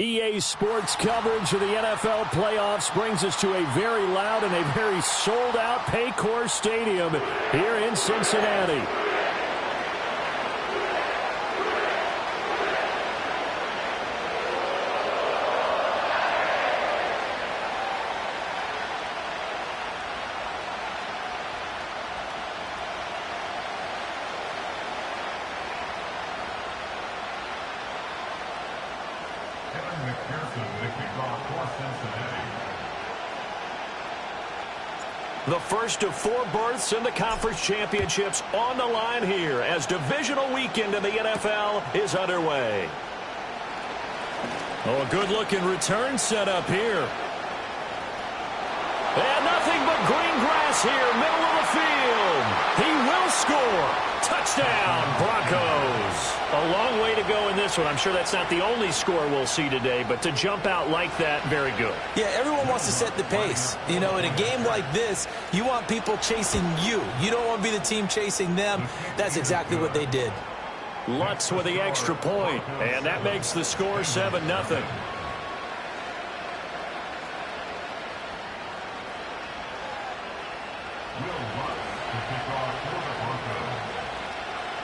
EA Sports coverage of the NFL playoffs brings us to a very loud and a very sold-out Paycor Stadium here in Cincinnati. The first of 4 berths in the conference championships on the line here as divisional weekend in the NFL is underway. Oh, a good-looking return set up here. And nothing but green grass here, middle of the field. He will score. Touchdown, Broncos. A long way to go in this one. I'm sure that's not the only score we'll see today, but to jump out like that, very good. Yeah, everyone wants to set the pace. You know, in a game like this, you want people chasing you. You don't want to be the team chasing them. That's exactly what they did. Lutz with the extra point, and that makes the score 7-0.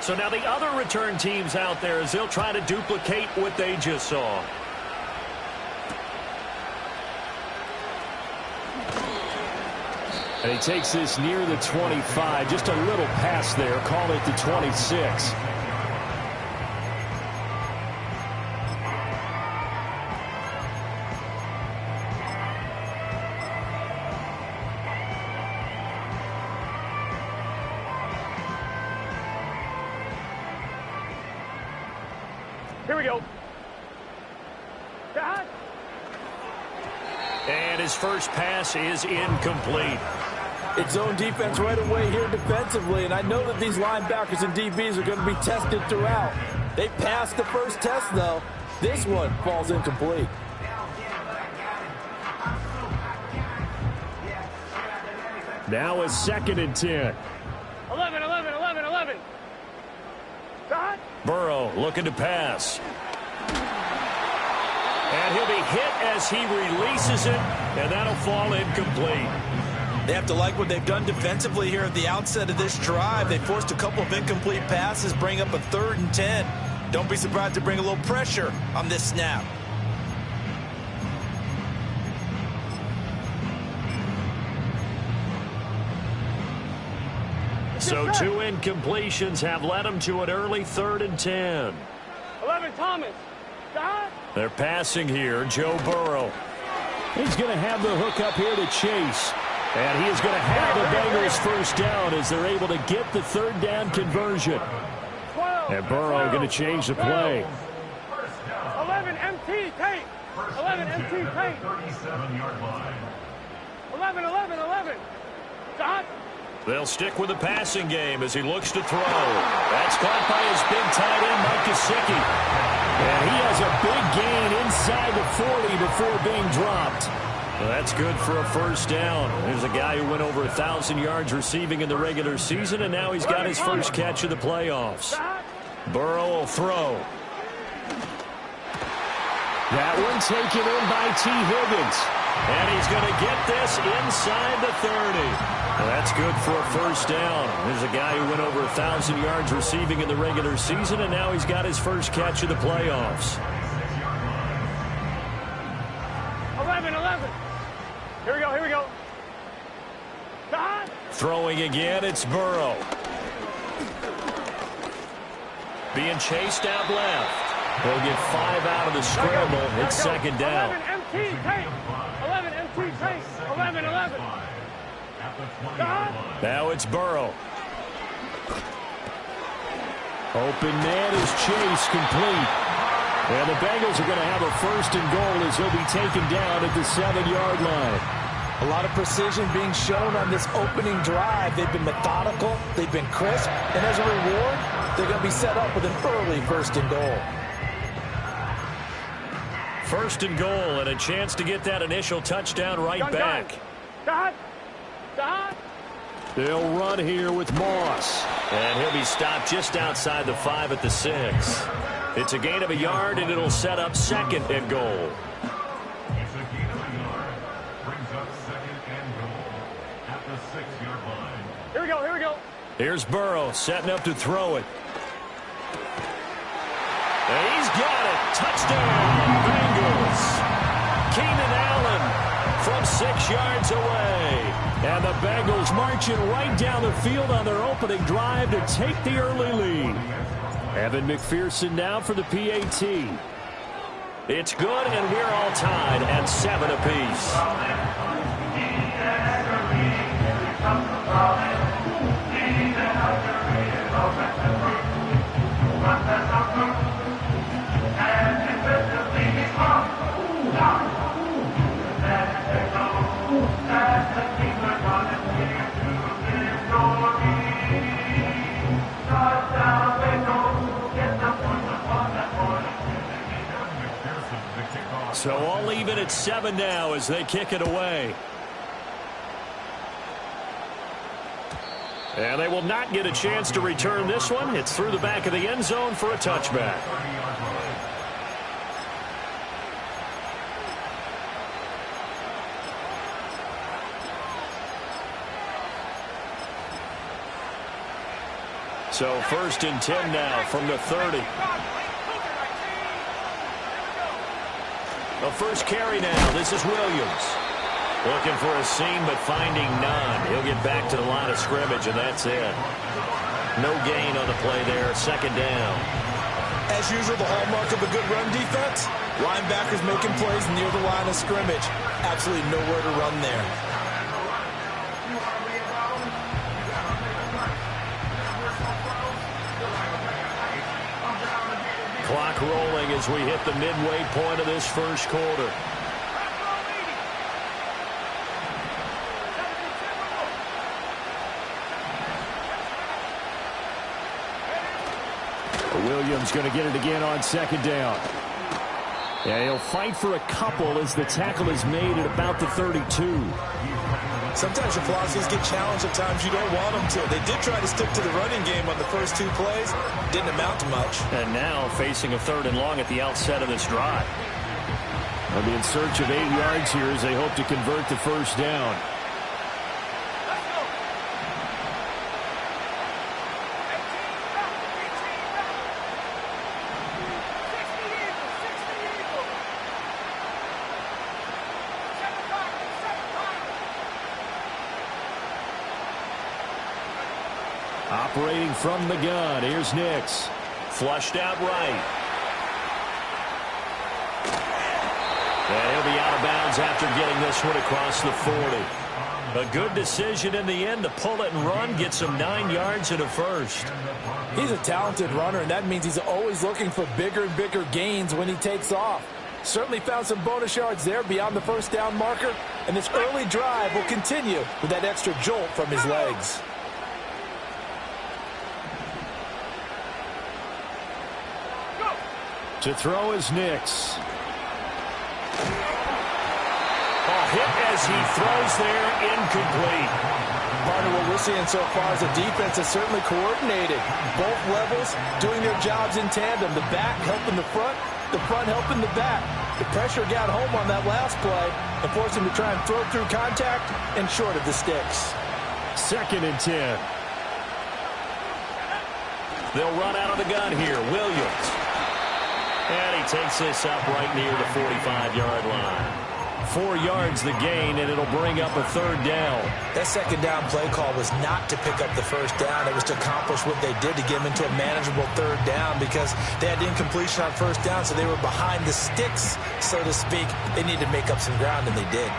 So now the other return teams out there as they'll try to duplicate what they just saw. And he takes this near the 25. Just a little pass there. Call it the 26. Here we go. And his first pass is incomplete. It's zone defense right away here defensively, and I know that these linebackers and DBs are going to be tested throughout. They passed the first test, though. This one falls incomplete. Now a 2nd and 10. 11. Burrow looking to pass. And he'll be hit as he releases it, and that'll fall incomplete. They have to like what they've done defensively here at the outset of this drive. They forced a couple of incomplete passes, bring up a 3rd and 10. Don't be surprised to bring a little pressure on this snap. So 2 incompletions have led them to an early 3rd and 10. 11, Thomas. They're passing here, Joe Burrow. He's going to have the hook up here to Chase. And he is going to have the Bengals first down as they're able to get the 3rd down conversion. And Burrow going to change the play. 11, MT, tape. 11, MT, tape. 11. Dot. They'll stick with the passing game as he looks to throw. That's caught by his big tight end, Mike Gesicki. And he has a big gain inside the 40 before being dropped. Well, that's good for a first down. There's a guy who went over 1,000 yards receiving in the regular season, and now he's got his first catch of the playoffs. Burrow will throw. That one taken in by T. Higgins. And he's going to get this inside the 30. Well, that's good for a first down. There's a guy who went over 1,000 yards receiving in the regular season, and now he's got his first catch of the playoffs. 11. Here we go. Throwing again, it's Burrow. Being chased out left. They'll get 5 out of the scramble. It's 2nd down. 11, MT, tape. 11, MT, tape. 11. Now it's Burrow. Open man is Chase, complete. And the Bengals are going to have a 1st and goal as he'll be taken down at the 7-yard line. A lot of precision being shown on this opening drive. They've been methodical, they've been crisp, and as a reward, they're going to be set up with an early 1st and goal. 1st and goal and a chance to get that initial touchdown right back. Dot. They'll run here with Moss. And he'll be stopped just outside the 5 at the 6. It's a gain of a yard, and it'll set up second and goal. It's a gain of a yard. Brings up second and goal at the 6-yard line. Here we go, here we go. Here's Burrow setting up to throw it. And he's got it. Touchdown, Bengals. Keenan Allen from 6 yards away. And the Bengals marching right down the field on their opening drive to take the early lead. Evan McPherson now for the PAT. It's good, and we're all tied at 7 apiece. So all even at 7 now as they kick it away. And they will not get a chance to return this one. It's through the back of the end zone for a touchback. So 1st and 10 now from the 30. The first carry now. This is Williams. Looking for a seam, but finding none. He'll get back to the line of scrimmage, and that's it. No gain on the play there. 2nd down. As usual, the hallmark of a good run defense, linebackers making plays near the line of scrimmage. Absolutely nowhere to run there. Clock rolling as we hit the midway point of this first quarter. Williams going to get it again on 2nd down. Yeah, he'll fight for a couple as the tackle is made at about the 32. Sometimes your philosophies get challenged at times you don't want them to. They did try to stick to the running game on the first 2 plays. Didn't amount to much. And now facing a 3rd and long at the outset of this drive. They'll be in search of 8 yards here as they hope to convert the first down. Operating from the gun, here's Nix. Flushed out right. And he'll be out of bounds after getting this one across the 40. A good decision in the end to pull it and run, get some 9 yards and a first. He's a talented runner, and that means he's always looking for bigger and bigger gains when he takes off. Certainly found some bonus yards there beyond the first down marker, and this early drive will continue with that extra jolt from his legs. To throw is Nix. A hit as he throws there, incomplete. Partner, what we're seeing so far is the defense is certainly coordinated. Both levels doing their jobs in tandem. The back helping the front helping the back. The pressure got home on that last play and forced him to try and throw through contact and short of the sticks. 2nd and 10. They'll run out of the gun here. Williams. And he takes this up right near the 45-yard line. 4 yards the gain, and it'll bring up a 3rd down. That 2nd down play call was not to pick up the first down. It was to accomplish what they did to get them into a manageable 3rd down because they had incompletion on first down, so they were behind the sticks, so to speak. They needed to make up some ground, and they did.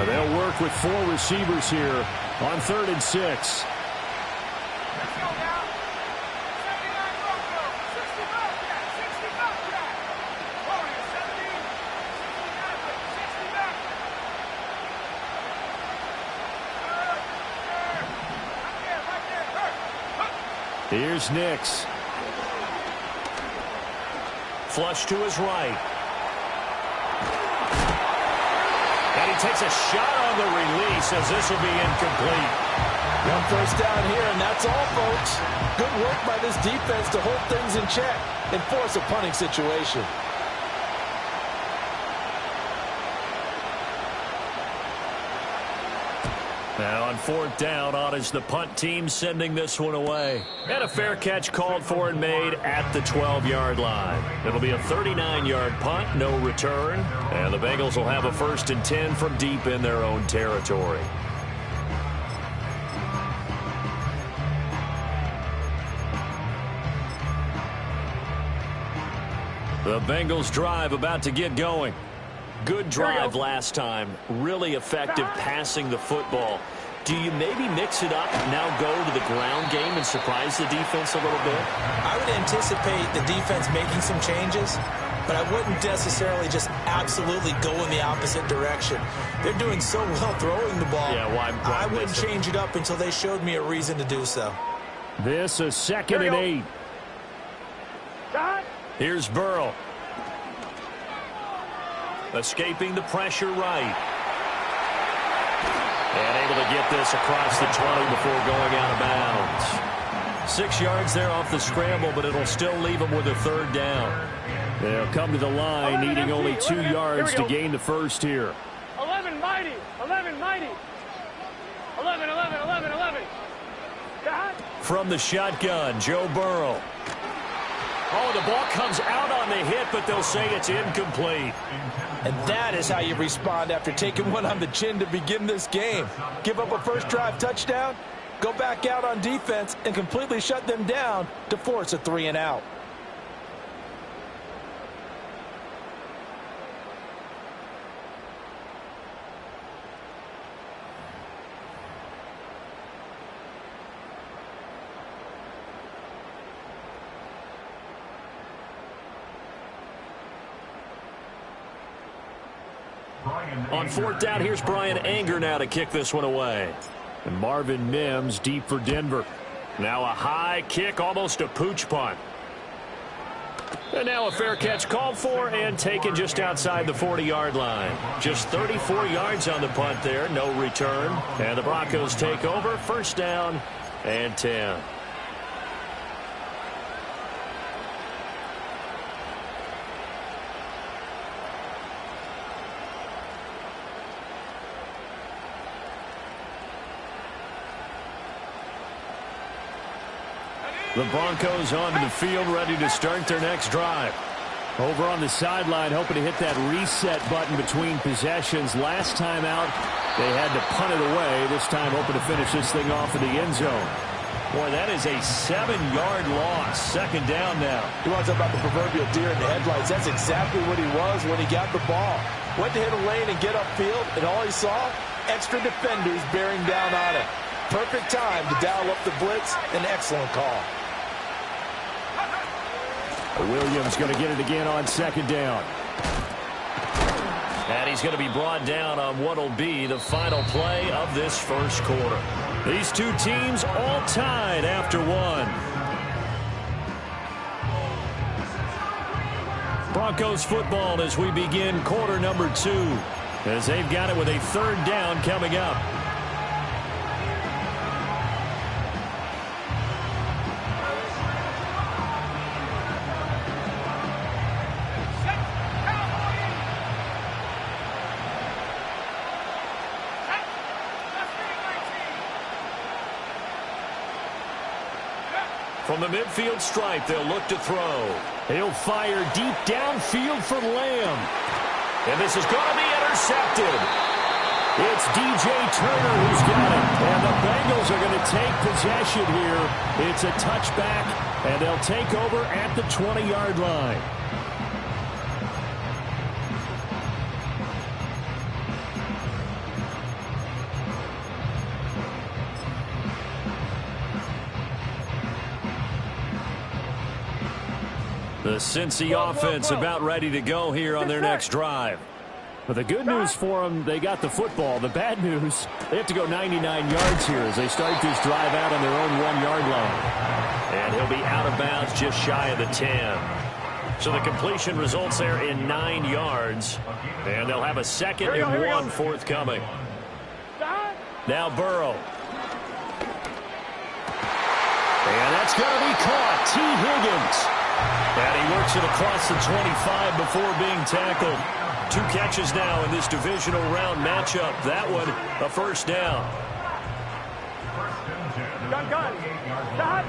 Now they'll work with 4 receivers here on 3rd and 6. Here's Nix. Flush to his right. And he takes a shot on the release as this will be incomplete. One first down here, and that's all, folks. Good work by this defense to hold things in check and force a punting situation. Now on fourth down, on is the punt team sending this one away. And a fair catch called for and made at the 12-yard line. It'll be a 39-yard punt, no return. And the Bengals will have a 1st and 10 from deep in their own territory. The Bengals drive about to get going. Good drive last time. Really effective passing the football. Do you maybe mix it up, now go to the ground game and surprise the defense a little bit? I would anticipate the defense making some changes, but I wouldn't necessarily just absolutely go in the opposite direction. They're doing so well throwing the ball. Yeah, why I wouldn't change it up until they showed me a reason to do so. This is 2nd and 8. Here's Burrow. Escaping the pressure right. And able to get this across the 20 before going out of bounds. 6 yards there off the scramble, but it'll still leave them with a 3rd down. They'll come to the line, needing only 2 yards to gain the first here. 11 mighty. 11 mighty. 11, 11, 11, 11. From the shotgun, Joe Burrow. Oh, the ball comes out on the hit, but they'll say it's incomplete. And that is how you respond after taking one on the chin to begin this game. Give up a first drive touchdown, go back out on defense, and completely shut them down to force a 3 and out. On 4th down, here's Brian Anger now to kick this one away. And Marvin Mims deep for Denver. Now a high kick, almost a pooch punt. And now a fair catch called for and taken just outside the 40-yard line. Just 34 yards on the punt there, no return. And the Broncos take over, 1st down and 10. The Broncos onto the field, ready to start their next drive. Over on the sideline, hoping to hit that reset button between possessions. Last time out, they had to punt it away. This time, hoping to finish this thing off in the end zone. Boy, that is a 7-yard loss. 2nd down now. You want to talk about the proverbial deer in the headlights. That's exactly what he was when he got the ball. Went to hit a lane and get upfield, and all he saw, extra defenders bearing down on him. Perfect time to dial up the blitz. An excellent call. Williams going to get it again on 2nd down. And he's going to be brought down on what will be the final play of this 1st quarter. These two teams all tied after 1. Broncos football as we begin quarter number 2. As they've got it with a 3rd down coming up. From the midfield stripe, they'll look to throw. He'll fire deep downfield for Lamb. And this is going to be intercepted. It's DJ Turner who's got it. And the Bengals are going to take possession here. It's a touchback, and they'll take over at the 20-yard line. The Cincy offense about ready to go here on their next drive. But the good news for them, they got the football. The bad news, they have to go 99 yards here as they start this drive out on their own 1-yard line. And he'll be out of bounds just shy of the 10. So the completion results there in 9 yards. And they'll have a 2nd and 1 forthcoming. Now Burrow. And that's going to be caught. T. Higgins. And he works it across the 25 before being tackled. 2 catches now in this divisional round matchup. That one, a first down. Gun. Stop.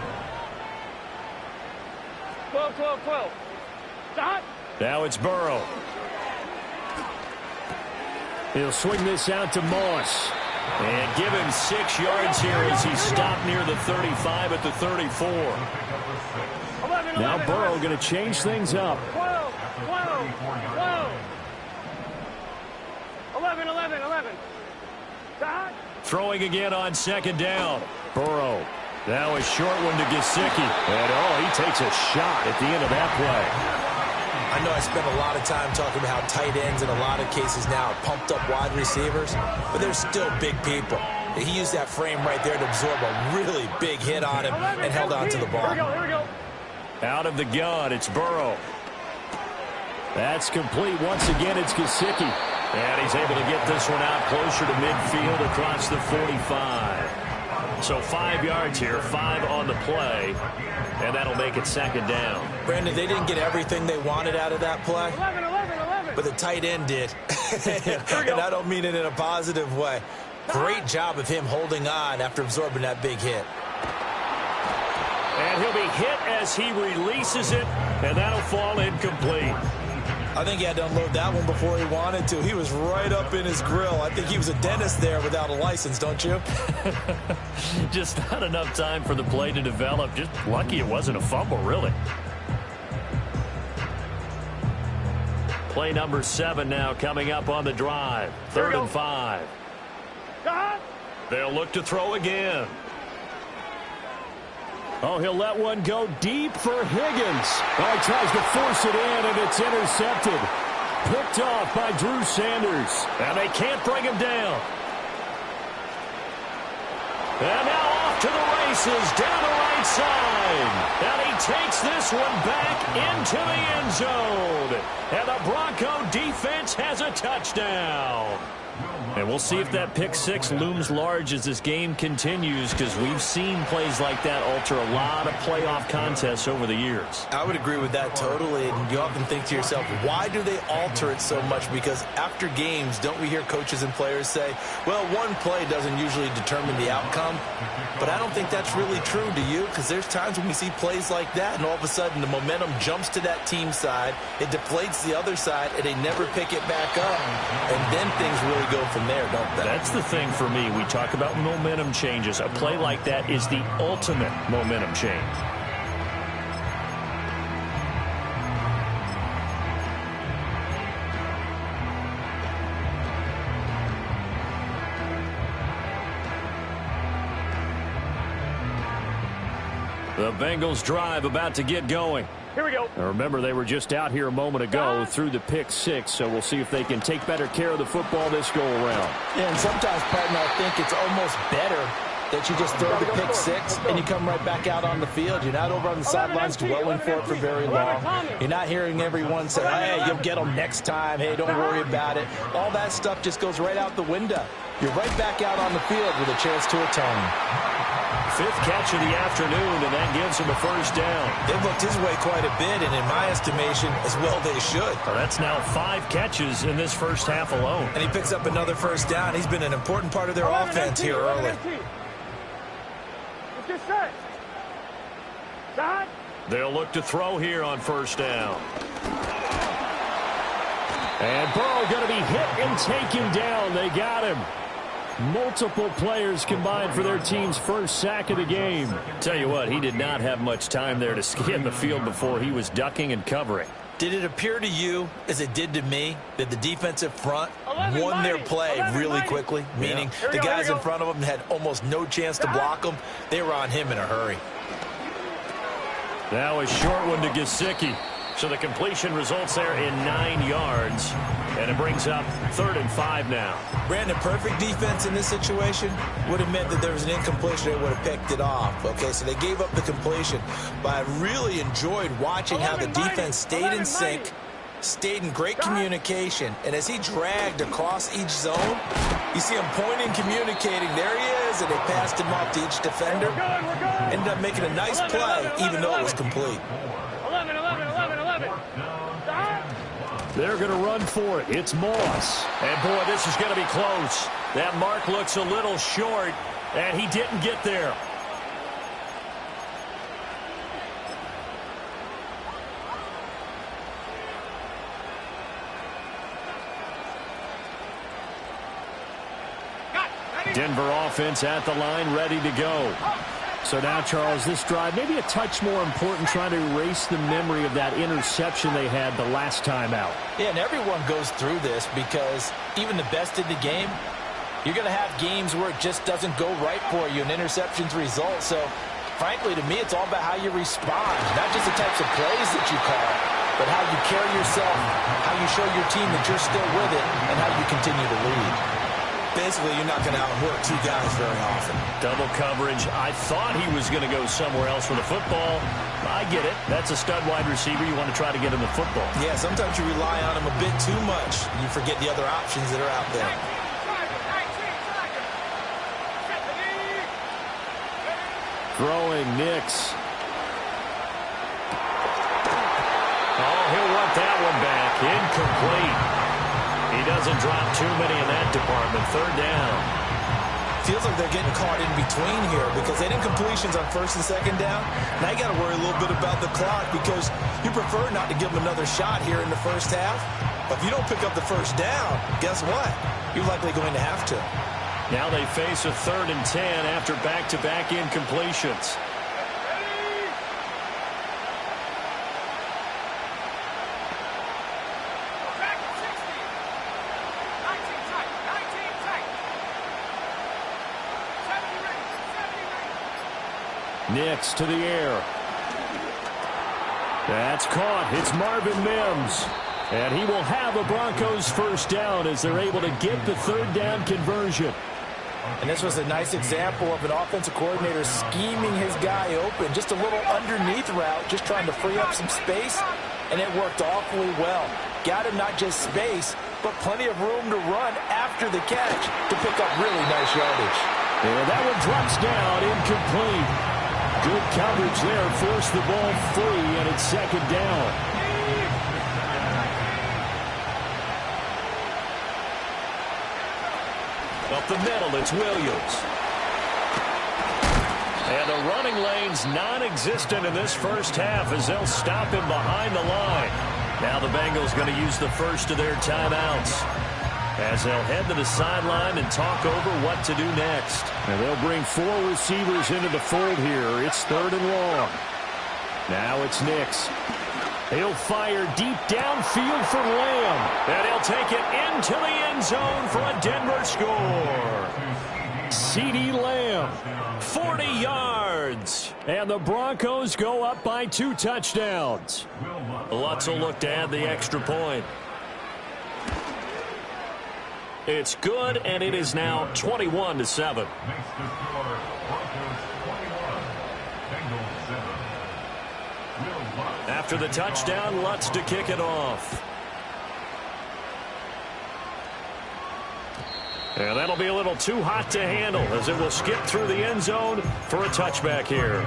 12. Stop. Now it's Burrow. He'll swing this out to Moss. And give him 6 yards here as he's stopped near the 35 at the 34. 11. Now Burrow going to change things up. 12. 11. Stop. Throwing again on second down. Burrow. Now a short one to Gesicki. And, he takes a shot at the end of that play. I know I spent a lot of time talking about how tight ends in a lot of cases now are pumped up wide receivers, but they're still big people. He used that frame right there to absorb a really big hit on him and held on to the ball. Here we go. Out of the gun, it's Burrow. That's complete. Once again, it's Gesicki. And he's able to get this one out closer to midfield across the 45. So 5 yards here, 5 on the play, and that'll make it second down. Brandon, they didn't get everything they wanted out of that play, 11. but the tight end did. And I don't mean it in a positive way. Great job of him holding on after absorbing that big hit. And he'll be hit as he releases it, and that'll fall incomplete. I think he had to unload that one before he wanted to. He was right up in his grill. I think he was a dentist there without a license, don't you? Just not enough time for the play to develop. Just lucky it wasn't a fumble, really. Play number 7 now coming up on the drive. 3rd and 5. Stop. They'll look to throw again. He'll let one go deep for Higgins. He tries to force it in, and it's intercepted. Picked off by Drew Sanders. And they can't bring him down. And now off to the races, down the right side. And he takes this one back into the end zone. And the Bronco defense has a touchdown. And we'll see if that pick 6 looms large as this game continues, because we've seen plays like that alter a lot of playoff contests over the years. I would agree with that totally. And you often think to yourself, why do they alter it so much? Because after games, don't we hear coaches and players say, well, one play doesn't usually determine the outcome? But I don't think that's really true, do you? Because there's times when we see plays like that, and all of a sudden the momentum jumps to that team side, it deflates the other side, and they never pick it back up. And then things really go from there, don't they? That's the thing for me. We talk about momentum changes. A play like that is the ultimate momentum change. The Bengals drive about to get going. Here we go. Now remember, they were just out here a moment ago through the pick 6, so we'll see if they can take better care of the football this go-around. Yeah, and sometimes, partner, I think it's almost better that you just throw the pick 6 and you come right back out on the field. You're not over on the sidelines dwelling for it for very long. You're not hearing everyone say, hey, you'll get them next time. Hey, don't worry about it. All that stuff just goes right out the window. You're right back out on the field with a chance to atone. 5th catch of the afternoon, and that gives him a first down. They've looked his way quite a bit, and in my estimation, as well they should. Well, that's now 5 catches in this first half alone. And he picks up another first down. He's been an important part of their offense here early. It's just set. Stop. They'll look to throw here on first down. And Burrow going to be hit and taken down. They got him. Multiple players combined for their team's first sack of the game. Tell you what, he did not have much time there to scan the field before he was ducking and covering. Did it appear to you, as it did to me, that the defensive front won their play really quickly? Meaning the guys in front of them had almost no chance to block them. They were on him in a hurry. Now a short one to Gesicki. So the completion results there in 9 yards. And it brings up 3rd and 5 now. Brandon, perfect defense in this situation would have meant that there was an incompletion. They would have picked it off. Okay, so they gave up the completion. But I really enjoyed watching how the defense stayed in sync, stayed in great communication. And as he dragged across each zone, you see him pointing, communicating. There he is. was, and they passed him off to each defender. Ended up making a nice play, even though it was complete. 11, 11, 11, 11. They're going to run for it. It's Moss. And, boy, this is going to be close. That mark looks a little short, and he didn't get there. Denver offense at the line, ready to go. So now, Charles, this drive maybe a touch more important, trying to erase the memory of that interception they had the last time out. Yeah, and everyone goes through this because even the best in the game, you're going to have games where it just doesn't go right for you, and interceptions result. So, frankly, to me, it's all about how you respond, not just the types of plays that you call, but how you carry yourself, how you show your team that you're still with it, and how you continue to lead. Basically, you're not going to outwork two guys very often. Double coverage. I thought he was going to go somewhere else with the football. I get it. That's a stud wide receiver. You want to try to get him the football. Yeah, sometimes you rely on him a bit too much. You forget the other options that are out there. Throwing Nix. Oh, he'll want that one back. Incomplete. He doesn't drop too many in that department. Third down. Feels like they're getting caught in between here because they didn't completions on first and second down. Now you got to worry a little bit about the clock because you prefer not to give them another shot here in the first half. But if you don't pick up the first down, guess what? You're likely going to have to. Now they face a 3rd and 10 after back-to-back incompletions. Nix to the air. That's caught. It's Marvin Mims. And he will have a Broncos first down as they're able to get the 3rd down conversion. And this was a nice example of an offensive coordinator scheming his guy open. Just a little underneath route, just trying to free up some space. And it worked awfully well. Got him not just space, but plenty of room to run after the catch to pick up really nice yardage. And that one drops down, incomplete. Good coverage there, forced the ball free, and it's 2nd down. Up the middle, it's Williams. And the running lane's non-existent in this first half as they'll stop him behind the line. Now the Bengals going to use the first of their timeouts as they'll head to the sideline and talk over what to do next. And they'll bring 4 receivers into the fold here. It's 3rd and long. Now it's Nix. He'll fire deep downfield for Lamb. And he'll take it into the end zone for a Denver score. CeeDee Lamb, 40 yards. And the Broncos go up by 2 touchdowns. Lutz will look to add the extra point. It's good, and it is now 21-7. After the touchdown, Lutz to kick it off. And that'll be a little too hot to handle as it will skip through the end zone for a touchback here.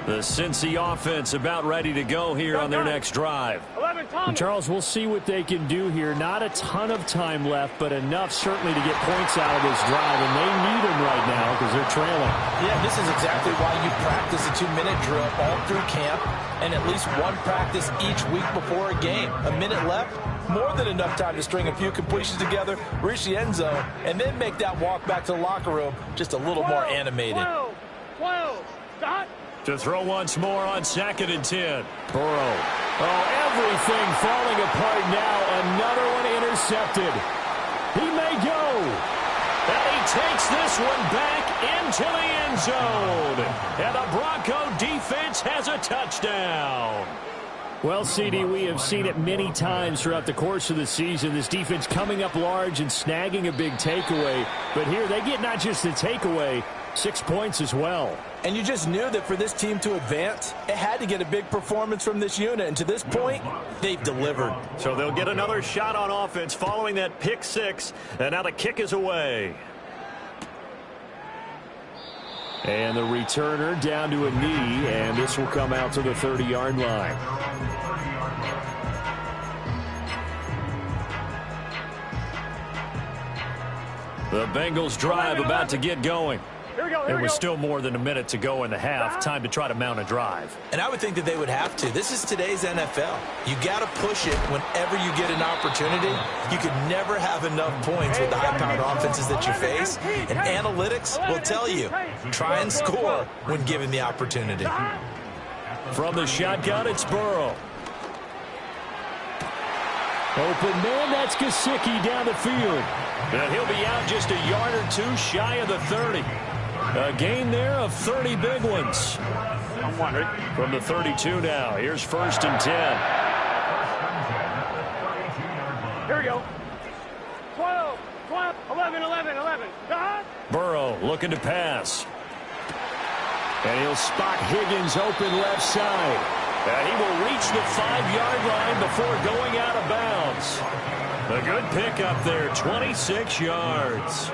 The Cincy offense about ready to go here on their next drive. 11, And Charles, we'll see what they can do here. Not a ton of time left, but enough certainly to get points out of this drive, and they need them right now because they're trailing. Yeah, this is exactly why you practice a 2-minute drill all through camp and at least one practice each week before a game. A minute left, more than enough time to string a few completions together, reach the end zone, and then make that walk back to the locker room just a little more animated. 12, dot. To throw once more on 2nd and 10. Burrow. Oh, everything falling apart now. Another one intercepted. He may go. And he takes this one back into the end zone. And the Bronco defense has a touchdown. Well, CD, we have seen it many times throughout the course of the season. This defense coming up large and snagging a big takeaway. But here they get not just the takeaway, 6 points as well. And you just knew that for this team to advance, it had to get a big performance from this unit. And to this point, they've delivered. So they'll get another shot on offense following that pick six. And now the kick is away. And the returner down to a knee, and this will come out to the 30-yard line. The Bengals drive about to get going. There was still more than a minute to go in the half. Time to try to mount a drive. And I would think that they would have to. This is today's NFL. You got to push it whenever you get an opportunity. You could never have enough points with the high-powered offenses that you face. And analytics will tell you, try and score when given the opportunity. From the shotgun, it's Burrow. Open man, that's Gesicki down the field. And he'll be out just a yard or two shy of the 30. A gain there of 30 big ones. From the 32 now. Here's 1st and 10. Here we go. 12, 11, 11, 11. Burrow looking to pass. And he'll spot Higgins open left side. And he will reach the 5-yard line before going out of bounds. A good pickup there, 26 yards.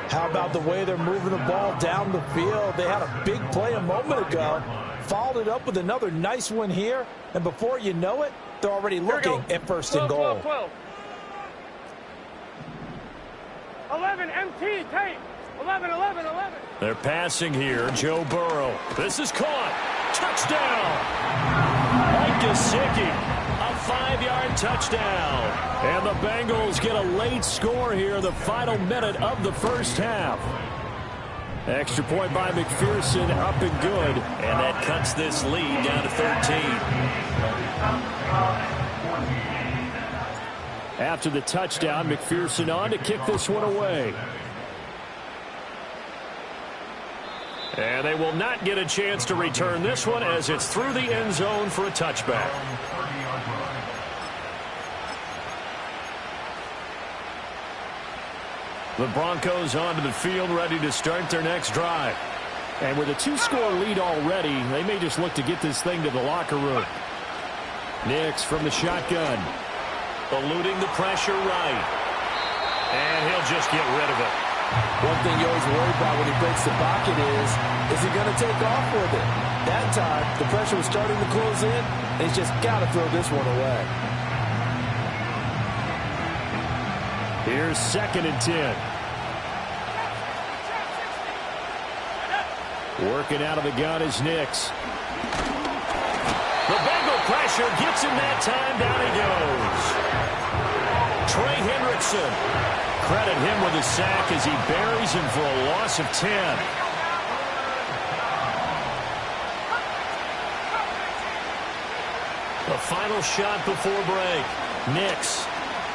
How about the way they're moving the ball down the field? They had a big play a moment ago. Followed it up with another nice one here. And before you know it, they're already looking at 1st and goal. 12. 11, MT, tape. 11, 11, 11. They're passing here. Joe Burrow. This is caught. Touchdown. Mike Gesicki. A 5-yard touchdown. And the Bengals get a late score here, the final minute of the first half. Extra point by McPherson, up and good. And that cuts this lead down to 13. After the touchdown, McPherson on to kick this one away. And they will not get a chance to return this one as it's through the end zone for a touchback. The Broncos onto the field, ready to start their next drive. And with a 2-score lead already, they may just look to get this thing to the locker room. Nix from the shotgun. Eluding the pressure right. And he'll just get rid of it. One thing you always worry about when he breaks the pocket is he going to take off with it? That time, the pressure was starting to close in, and he's just got to throw this one away. Here's 2nd and 10. Working out of the gun is Nix. The Bengal pressure gets him that time. Down he goes. Trey Hendrickson. Credit him with a sack as he buries him for a loss of 10. The final shot before break. Nix.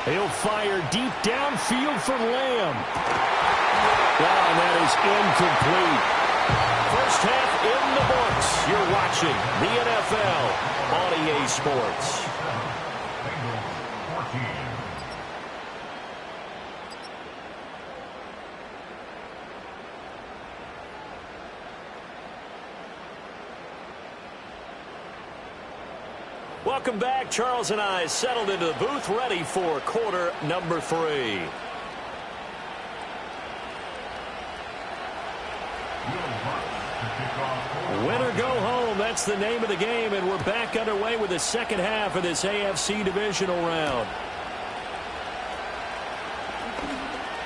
He'll fire deep downfield for Lamb. Wow, that is incomplete. First half in the books. You're watching the NFL on EA Sports. Welcome back. Charles and I settled into the booth, ready for quarter number 3. Win or go home, that's the name of the game, and we're back underway with the second half of this AFC divisional round.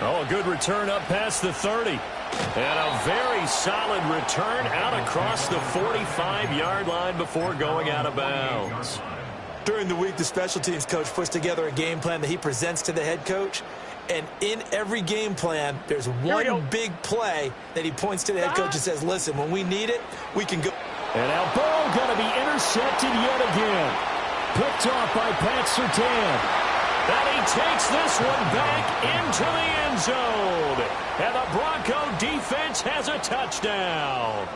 Oh, a good return up past the 30. And a very solid return out across the 45-yard line before going out of bounds. During the week, the special teams coach puts together a game plan that he presents to the head coach. And in every game plan, there's one big play that he points to the head coach and says, listen, when we need it, we can go. And now Burrow going to be intercepted yet again. Picked off by Pat Surtain. And he takes this one back into the end zone. And the Bronco defense has a touchdown.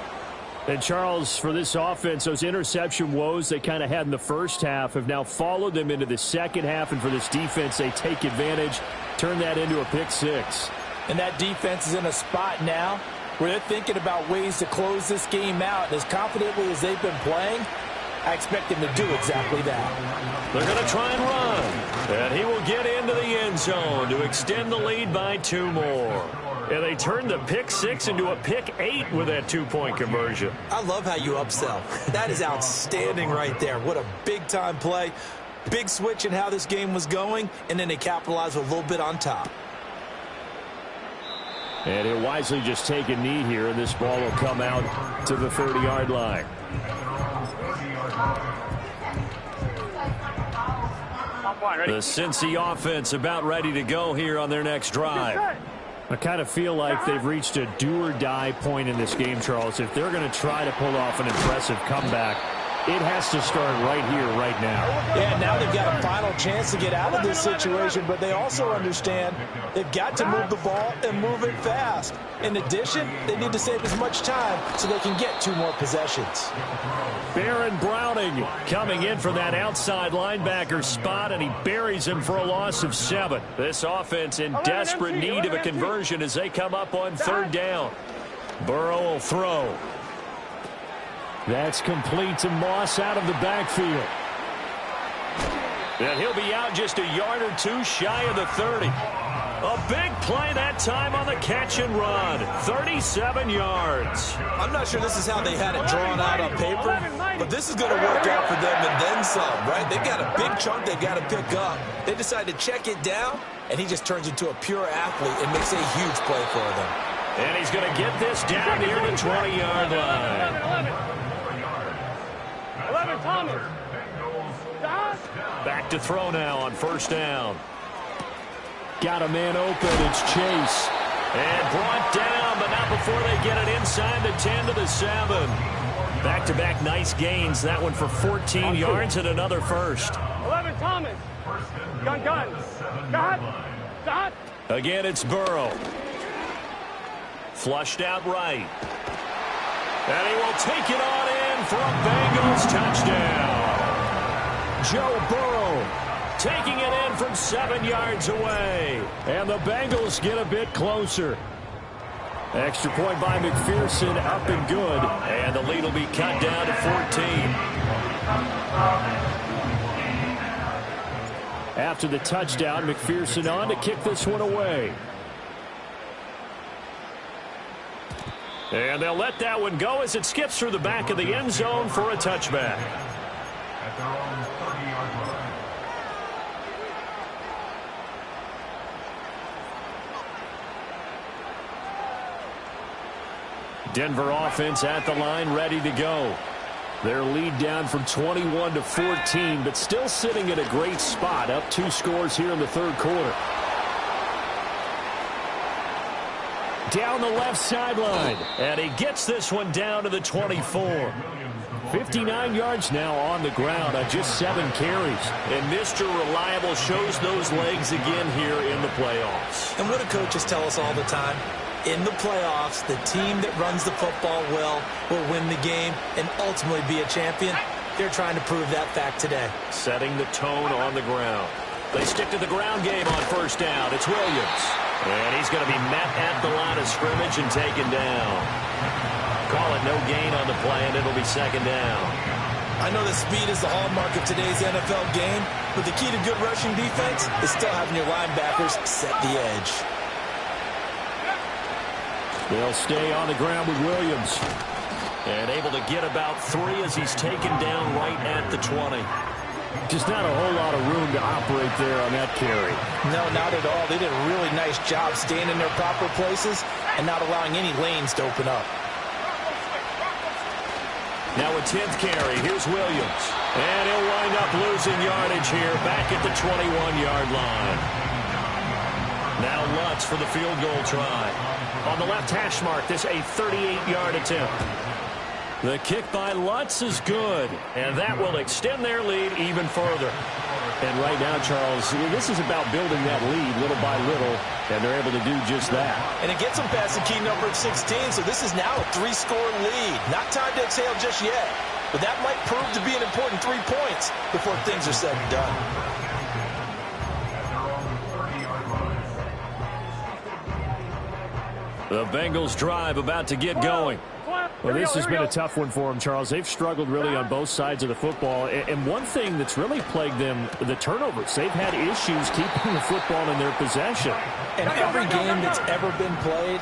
And, Charles, for this offense, those interception woes they kind of had in the first half have now followed them into the second half. And for this defense, they take advantage, turn that into a pick six. And that defense is in a spot now where they're thinking about ways to close this game out. As confidently as they've been playing, I expect them to do exactly that. They're going to try and run. And he will get into the end zone to extend the lead by 2 more. And they turned the pick six into a pick 8 with that 2-point conversion. I love how you upsell. That is outstanding right there. What a big-time play. Big switch in how this game was going, and then they capitalized with a little bit on top. And he'll wisely just take a knee here, and this ball will come out to the 30-yard line. The Cincy offense about ready to go here on their next drive. I kind of feel like they've reached a do-or-die point in this game, Charles. If they're going to try to pull off an impressive comeback, it has to start right here, right now. Yeah, now they've got a final chance to get out of this situation, but they also understand they've got to move the ball and move it fast. In addition, they need to save as much time so they can get 2 more possessions. Baron Browning coming in from that outside linebacker spot, and he buries him for a loss of 7. This offense in desperate need of a conversion as they come up on 3rd down. Burrow will throw. That's complete to Moss out of the backfield. And he'll be out just a yard or 2 shy of the 30. A big play that time on the catch and run. 37 yards. I'm not sure this is how they had it drawn out on paper, but this is going to work out for them and then some, right? They've got a big chunk they've got to pick up. They decide to check it down, and he just turns into a pure athlete and makes a huge play for them. And he's going to get this down near the 20-yard line. 11, Thomas. Back to throw now on 1st down. Got a man open. It's Chase. And brought down, but not before they get it inside the 10 to the 7. Back-to-back nice gains. That one for 14 yards and another first. 11, Thomas. Gun. Dot. Again, it's Burrow. Flushed out right. And he will take it on in for a Bengals touchdown. Joe Burrow taking it in from 7 yards away. And the Bengals get a bit closer. Extra point by McPherson, up and good. And the lead will be cut down to 14. After the touchdown, McPherson on to kick this one away. And they'll let that one go as it skips through the back of the end zone for a touchback. At their own 30-yard line. Denver offense at the line, ready to go. Their lead down from 21 to 14, but still sitting at a great spot, up 2 scores here in the 3rd quarter. Down the left sideline, and he gets this one down to the 24. 59 yards now on the ground on just 7 carries. And Mr. Reliable shows those legs again here in the playoffs. And what do coaches tell us all the time? In the playoffs, the team that runs the football well will win the game and ultimately be a champion. They're trying to prove that fact today. Setting the tone on the ground. They stick to the ground game on 1st down. It's Williams. And he's going to be met at the line of scrimmage and taken down. Call it no gain on the play, and it'll be 2nd down. I know that speed is the hallmark of today's NFL game, but the key to good rushing defense is still having your linebackers set the edge. They'll stay on the ground with Williams. And able to get about 3 as he's taken down right at the 20. Just not a whole lot of room to operate there on that carry. No, not at all. They did a really nice job staying in their proper places and not allowing any lanes to open up. Now a 10th carry. Here's Williams. And he'll wind up losing yardage here back at the 21-yard line. Now Lutz for the field goal try. On the left hash mark, this a 38-yard attempt. The kick by Lutz is good, and that will extend their lead even further. And right now, Charles, this is about building that lead little by little, and they're able to do just that. And it gets them past the key number of 16, so this is now a 3-score lead. Not time to exhale just yet, but that might prove to be an important 3 points before things are said and done. The Bengals drive about to get going. Well, this has been a tough one for them, Charles. They've struggled really on both sides of the football. And one thing that's really plagued them, the turnovers. They've had issues keeping the football in their possession. And every game that's ever been played,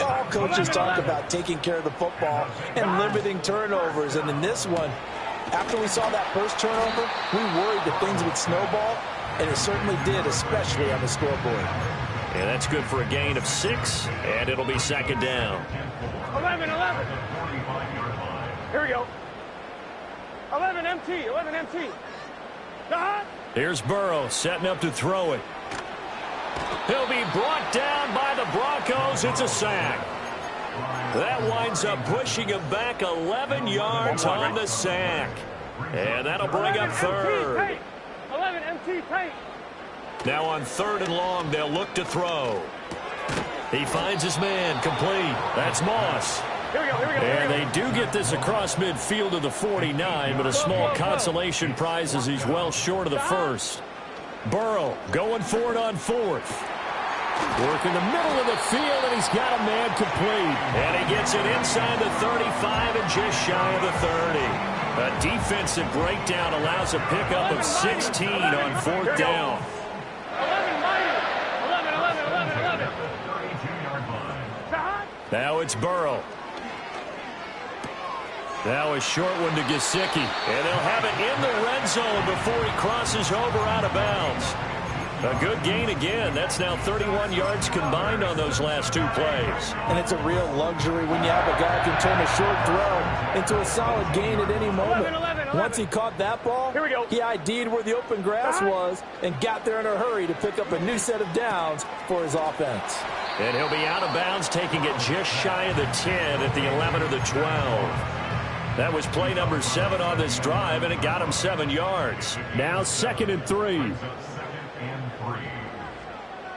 all coaches talk about taking care of the football and limiting turnovers. And in this one, after we saw that first turnover, we worried that things would snowball, and it certainly did, especially on the scoreboard. And that's good for a gain of 6, and it'll be second down. 11. Here we go. 11 MT. Here's Burrow setting up to throw it. He'll be brought down by the Broncos. It's a sack. That winds up pushing him back 11 yards on the sack. And that'll bring up third. 11 MT tight. Now on 3rd and long, they'll look to throw. He finds his man complete. That's Moss. Here we go. And they do get this across midfield of the 49, but a small consolation prize as he's well short of the first. Burrow going for it on 4th. Work in the middle of the field, and he's got a man complete. And he gets it inside the 35 and just shy of the 30. A defensive breakdown allows a pickup of 16 on 4th down. 11. Now it's Burrow. Now a short one to Gesicki. And they'll have it in the red zone before he crosses over out of bounds. A good gain again. That's now 31 yards combined on those last 2 plays. And it's a real luxury when you have a guy who can turn a short throw into a solid gain at any moment. 11. Once he caught that ball, Here we go. he ID'd where the open grass was and got there in a hurry to pick up a new set of downs for his offense. And he'll be out of bounds, taking it just shy of the 10 at the 11 or the 12. That was play number 7 on this drive, and it got him 7 yards. Now 2nd and 3.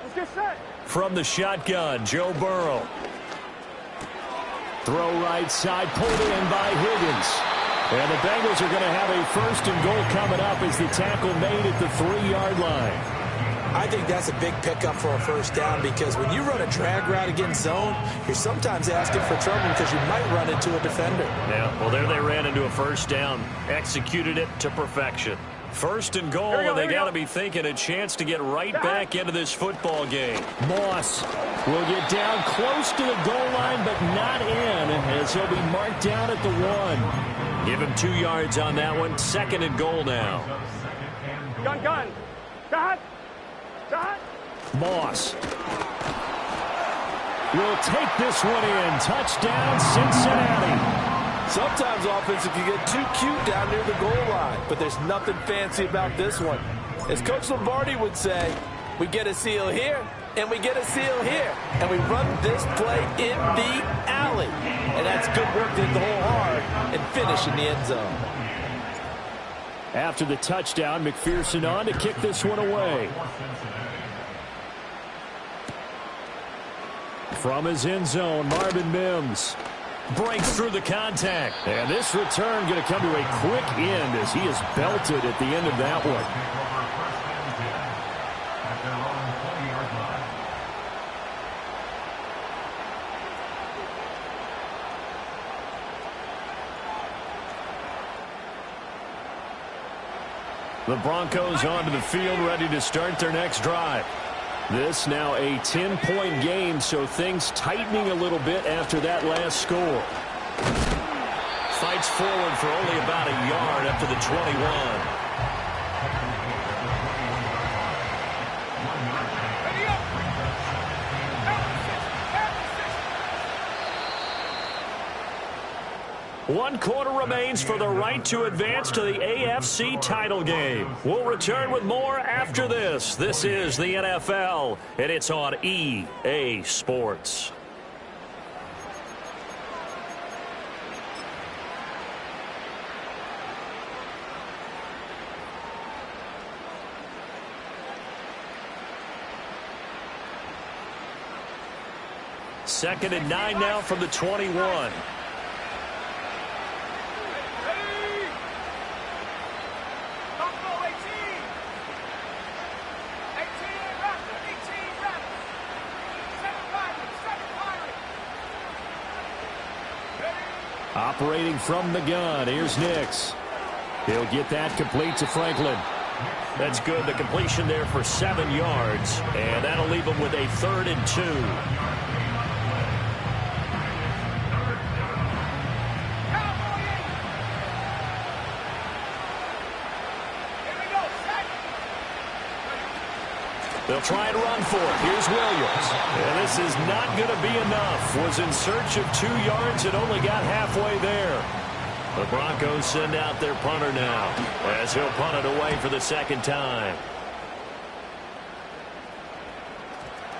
Let's get set. From the shotgun, Joe Burrow. Throw right side, pulled in by Higgins. And the Bengals are going to have a 1st and goal coming up as the tackle made at the 3-yard line. I think that's a big pickup for a 1st down because when you run a drag route against zone, you're sometimes asking for trouble because you might run into a defender. Yeah, well, there they ran into a 1st down. Executed it to perfection. 1st and goal, and they got to be thinking a chance to get right back into this football game. Moss will get down close to the goal line, but not in, as he'll be marked down at the 1. Give him 2 yards on that one. 2nd and goal now. Gun. Got. Moss will take this one in. Touchdown, Cincinnati. Sometimes offense can get too cute down near the goal line, but there's nothing fancy about this one. As Coach Lombardi would say, we get a seal here, and we get a seal here, and we run this play in the alley. And that's good work to hit the hole hard and finish in the end zone. After the touchdown, McPherson on to kick this one away. From his end zone, Marvin Mims breaks through the contact. And this return going to come to a quick end as he is belted at the end of that one. The Broncos onto the field, ready to start their next drive. This now a 10-point game, so things tightening a little bit after that last score. Fights forward for only about a yard up to the 21. One quarter remains for the right to advance to the AFC title game. We'll return with more after this. This is the NFL, and it's on EA Sports. 2nd and 9 now from the 21. Operating from the gun, here's Nix. He'll get that complete to Franklin. That's good. The completion there for 7 yards. And that'll leave him with a 3rd and 2. They'll try and run for it. Here's Williams. And this is not going to be enough. Was in search of 2 yards and only got halfway there. The Broncos send out their punter now as he'll punt it away for the 2nd time.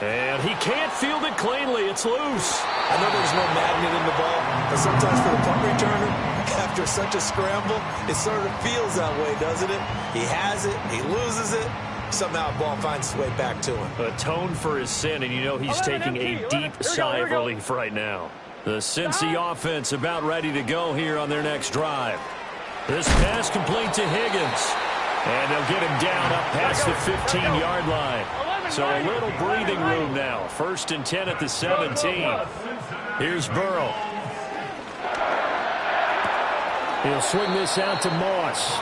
And he can't field it cleanly. It's loose. I know there's no magnet in the ball, but sometimes for the punt returner, after such a scramble, it sort of feels that way, doesn't it? He has it, he loses it. Somehow the ball finds its way back to him. Atone for his sin, and you know he's taking a deep sigh of relief right now. The Cincy offense about ready to go here on their next drive. This pass complete to Higgins. And they'll get him down up past the 15-yard line. So a little breathing room now. 1st and 10 at the 17. Here's Burrow. He'll swing this out to Moss.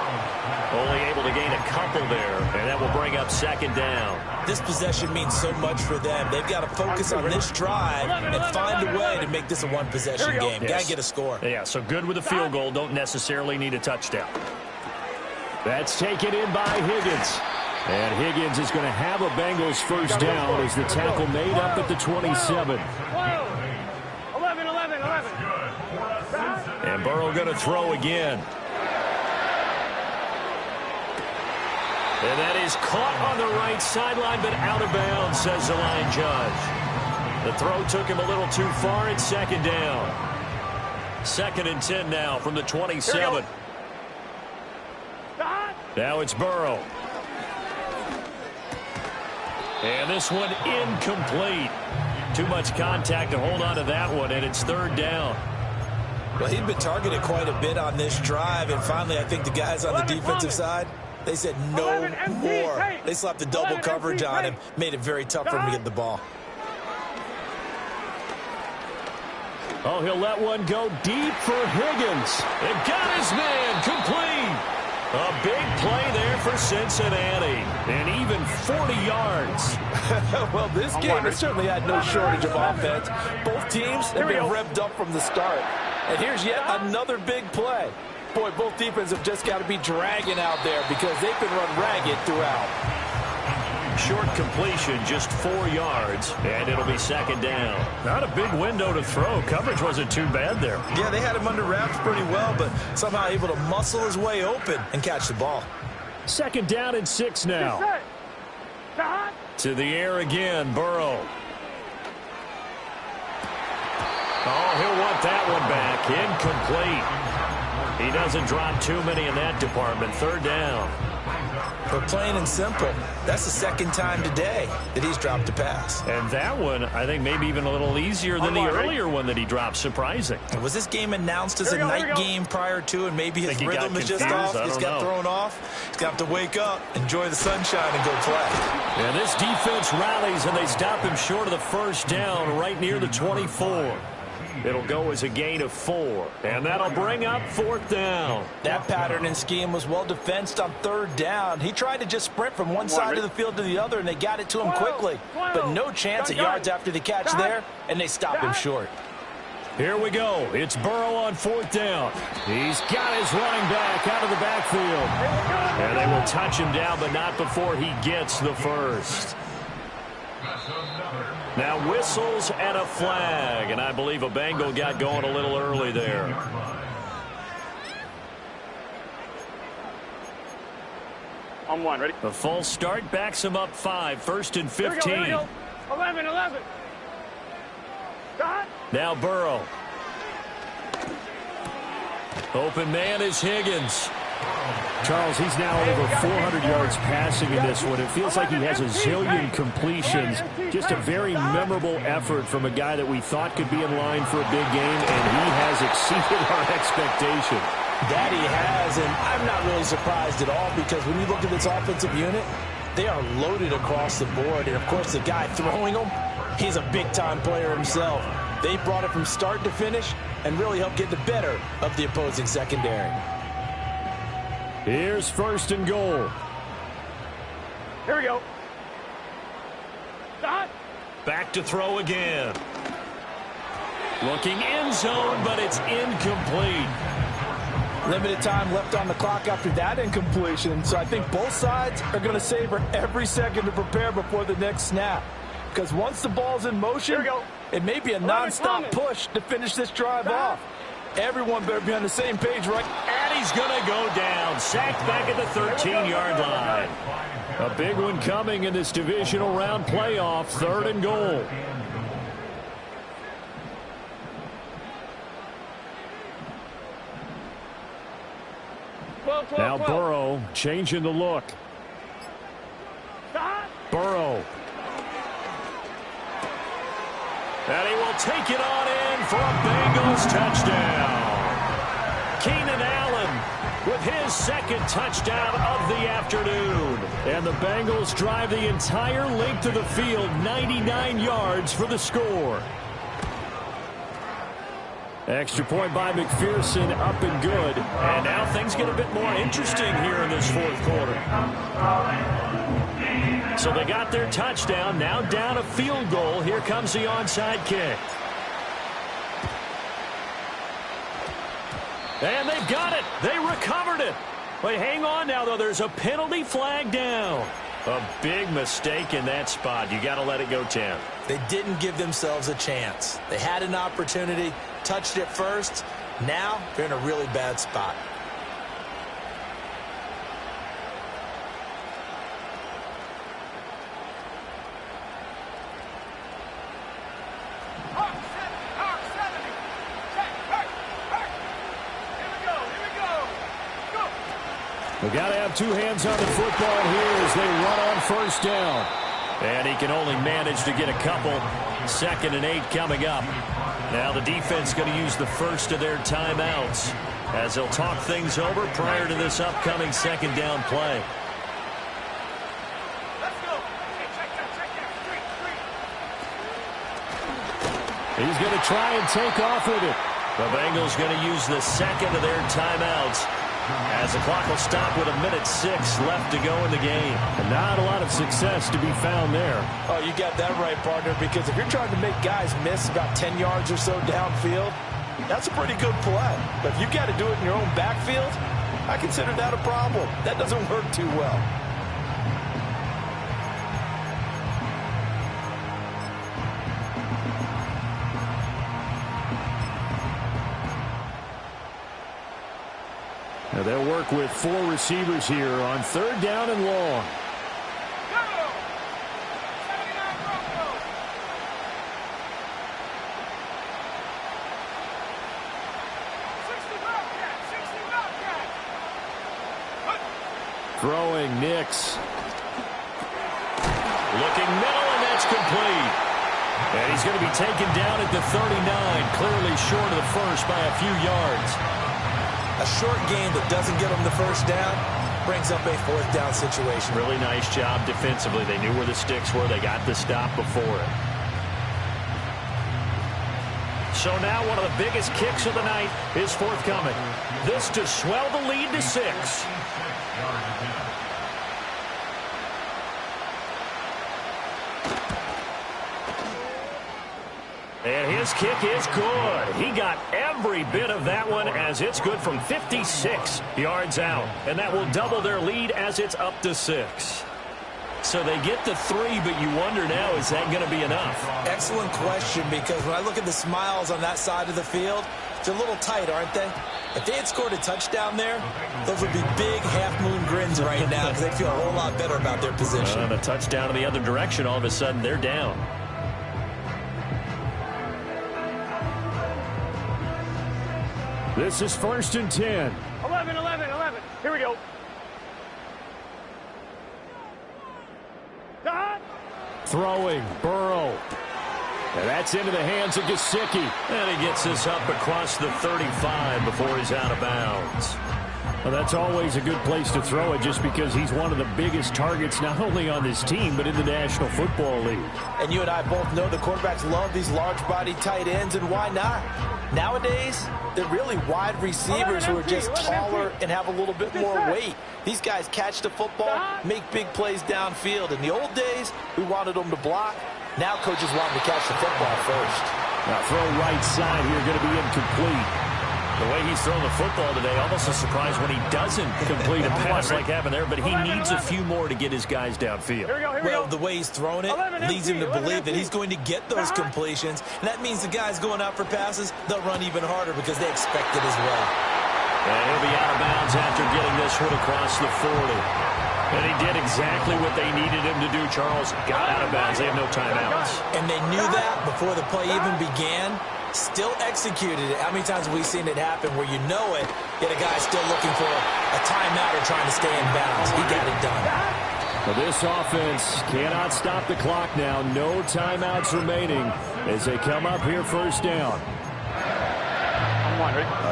Only able to gain a couple there, and that will bring up 2nd down. This possession means so much for them. They've got to focus on this drive and find a way to make this a one-possession game. Yes. Got to get a score. Yeah, so good with a field goal. Don't necessarily need a touchdown. That's taken in by Higgins. And Higgins is going to have a Bengals 1st down as the tackle made up at the 27. 11. And Burrow going to throw again. And that is caught on the right sideline, but out of bounds, says the line judge. The throw took him a little too far. It's 2nd down. 2nd and 10 now from the 27. Now it's Burrow. And this one incomplete. Too much contact to hold on to that one, and it's 3rd down. Well, he'd been targeted quite a bit on this drive, and finally I think the guys on the defensive side, they said no more. They slapped the double coverage on him, made it very tough for him to get the ball. Oh, he'll let one go deep for Higgins. And got his man complete. A big play there for Cincinnati. And even 40 yards. Well, this game has certainly had no shortage of offense. Both teams have been revved up from the start. And here's yet another big play. Boy, both defenses have just got to be dragging out there because they've been run ragged throughout. Short completion, just 4 yards, and it'll be 2nd down. Not a big window to throw. Coverage wasn't too bad there. Yeah, they had him under wraps pretty well, but somehow able to muscle his way open and catch the ball. 2nd down and 6 now. To the air again, Burrow. Oh, he'll want that one back. Incomplete. He doesn't drop too many in that department. 3rd down. But plain and simple, that's the 2nd time today that he's dropped a pass. And that one, I think, maybe even a little easier than the earlier one that he dropped. Surprising. Was this game announced as a night game prior to, and maybe his rhythm is just off? He's got thrown off. He's got to wake up, enjoy the sunshine, and go play. And this defense rallies, and they stop him short of the 1st down right near the 24. It'll go as a gain of 4, and that'll bring up 4th down. That pattern and scheme was well defensed on 3rd down. He tried to just sprint from one side of the field to the other, and they got it to him quickly. But no chance at yards after the catch there, and they stopped him short. Here we go. It's Burrow on 4th down. He's got his running back out of the backfield. And they will touch him down, but not before he gets the 1st. Now whistles and a flag, and I believe a Bengal got going a little early there. On 1, ready? The false start backs him up 5, 1st and 15. Here we go. 11. Now Burrow. Open man is Higgins. Charles, he's now over 400 yards passing in this one. It feels like he has a zillion completions. Just a very memorable effort from a guy that we thought could be in line for a big game, and he has exceeded our expectation. That he has, and I'm not really surprised at all because when you look at this offensive unit, they are loaded across the board. And, of course, the guy throwing them, he's a big-time player himself. They brought it from start to finish and really helped get the better of the opposing secondary. Here's 1st and goal. Here we go. Stop. Back to throw again. Looking end zone, but it's incomplete. Limited time left on the clock after that incompletion, so I think both sides are going to savor every second to prepare before the next snap. Because once the ball's in motion, it may be a nonstop push to finish this drive off. Everyone better be on the same page, right? And he's going to go down. Sacked back at the 13-yard line. A big one coming in this divisional round playoff. 3rd and goal. Now Burrow changing the look. Burrow. And he will take it on in for a Bengals touchdown. Keenan Allen with his 2nd touchdown of the afternoon. And the Bengals drive the entire length of the field, 99 yards for the score. Extra point by McPherson, up and good. And now things get a bit more interesting here in this 4th quarter. So they got their touchdown, now down a field goal. Here comes the onside kick. And they've got it. They recovered it. But hang on now, though. There's a penalty flag down. A big mistake in that spot. You got to let it go, Tim. They didn't give themselves a chance. They had an opportunity, touched it first. Now they're in a really bad spot. We've got to have 2 hands on the football here as they run on 1st down. And he can only manage to get a couple. 2nd and 8 coming up. Now the defense going to use the first of their timeouts as they'll talk things over prior to this upcoming 2nd down play. He's going to try and take off with it. The Bengals going to use the 2nd of their timeouts as the clock will stop with 1:06 left to go in the game. And not a lot of success to be found there. Oh, you got that right, partner, because if you're trying to make guys miss about 10 yards or so downfield, that's a pretty good play. But if you've got to do it in your own backfield, I consider that a problem. That doesn't work too well. Now they'll work with 4 receivers here on 3rd down and long. Throwing Nix. Looking middle, and that's complete. And he's going to be taken down at the 39, clearly short of the first by a few yards. A short game that doesn't get them the first down brings up a 4th down situation. Really nice job defensively. They knew where the sticks were. They got the stop before it. So now one of the biggest kicks of the night is forthcoming. This to swell the lead to 6. And his kick is good. He got every bit of that one as it's good from 56 yards out. And that will double their lead as it's up to 6. So they get the 3, but you wonder now, is that going to be enough? Excellent question, because when I look at the smiles on that side of the field, they're a little tight, aren't they? If they had scored a touchdown there, those would be big half-moon grins right now because they feel a whole lot better about their position. And a touchdown in the other direction, all of a sudden they're down. This is 1st and 10. 11, 11, 11. Here we go. Stop. Throwing, Burrow. And that's into the hands of Gesicki. And he gets this up across the 35 before he's out of bounds. Well, that's always a good place to throw it just because he's one of the biggest targets not only on this team but in the National Football League. And you and I both know the quarterbacks love these large-body tight ends, and why not? Nowadays, they're really wide receivers who are just taller and have a little bit more weight. These guys catch the football, make big plays downfield. In the old days, we wanted them to block. Now coaches want them to catch the football first. Now throw right side here, going to be incomplete. The way he's thrown the football today, almost a surprise when he doesn't complete a pass like happened there, but he needs a few more to get his guys downfield. Well, the way he's thrown it leads him to believe that he's going to get those completions, and that means the guys going out for passes, they'll run even harder because they expect it as well. And he'll be out of bounds after getting this one across the 40. And he did exactly what they needed him to do, Charles. Got out of bounds. They have no timeouts. And they knew that before the play even began. Still executed it. How many times have we seen it happen where you know it, yet a guy's still looking for a timeout or trying to stay in bounds? He got it done. Well, this offense cannot stop the clock now. No timeouts remaining as they come up here first down.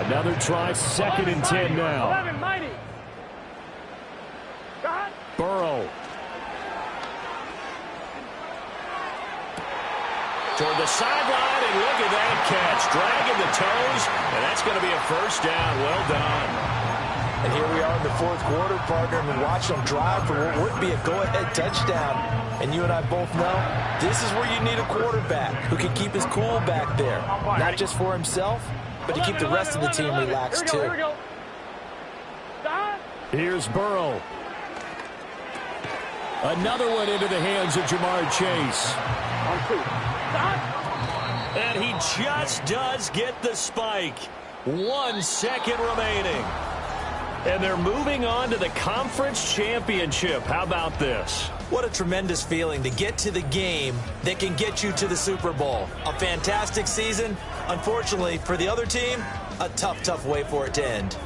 Another try, 2nd and 10 now. 11, Mighty. Burrow. Toward the sideline, and look at that catch. Dragging the toes, and that's going to be a first down. Well done. And here we are in the 4th quarter, partner, and watch them drive for what would be a go-ahead touchdown. And you and I both know this is where you need a quarterback who can keep his cool back there. Not just for himself, but to keep the rest of the team relaxed, too. Here's Burrow. Another one into the hands of Jamar Chase. And he just does get the spike. 1 second remaining. And they're moving on to the conference championship. How about this? What a tremendous feeling to get to the game that can get you to the Super Bowl. A fantastic season. Unfortunately, for the other team, a tough, tough way for it to end.